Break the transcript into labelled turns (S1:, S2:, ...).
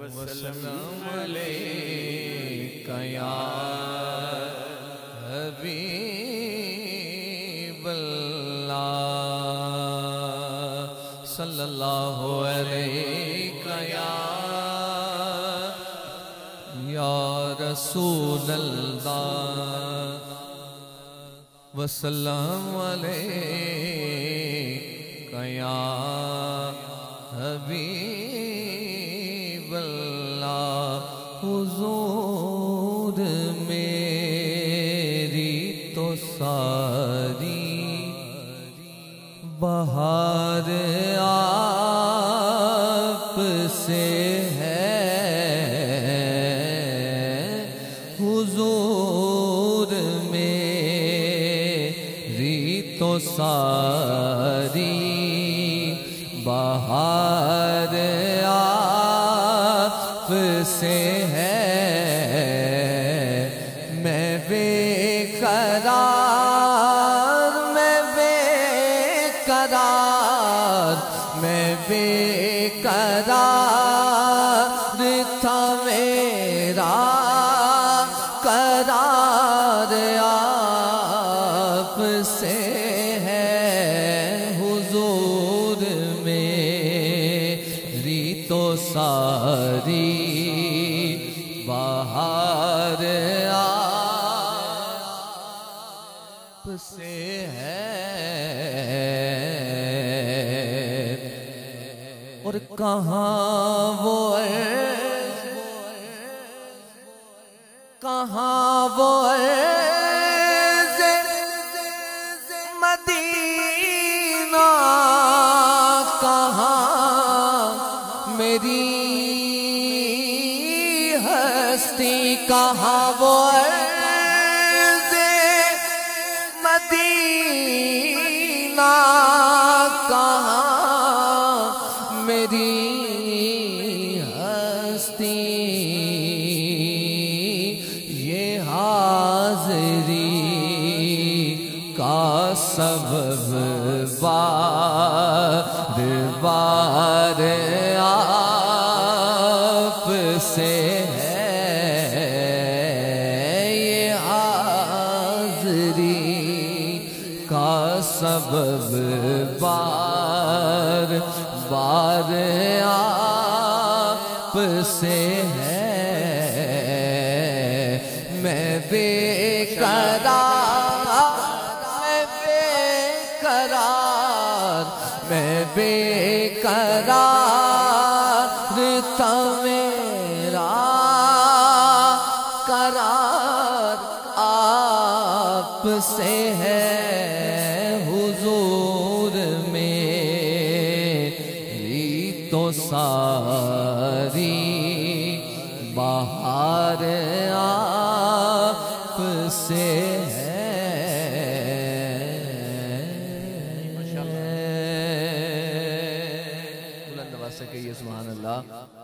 S1: وسلم علیک یا حبیب اللہ صلی اللہ علیک یا رسول اللہ وسلم علیک یا حبیب اللہ حضور میری تو ساری بہار آپ سے ہے حضور میری تو ساری بہار آپ سے ہے میں بے قرار میں بے قرار تھا میرا قرار آپ سے ہے حضور میری تو ساری بہار آپ سے ہے اور کہاں وہ عرض مدینہ کہاں میری ہستی کہاں وہ عرض مدینہ کہاں میری ہستی یہ حاضری کا سبب بار بار آپ سے ہے یہ حاضری کا سبب بار بار آپ سے ہے میں بے قرار تھا میرا قرار آپ سے ہے حضور میری تو ساری بہار آپ سے ہے سبحان اللہ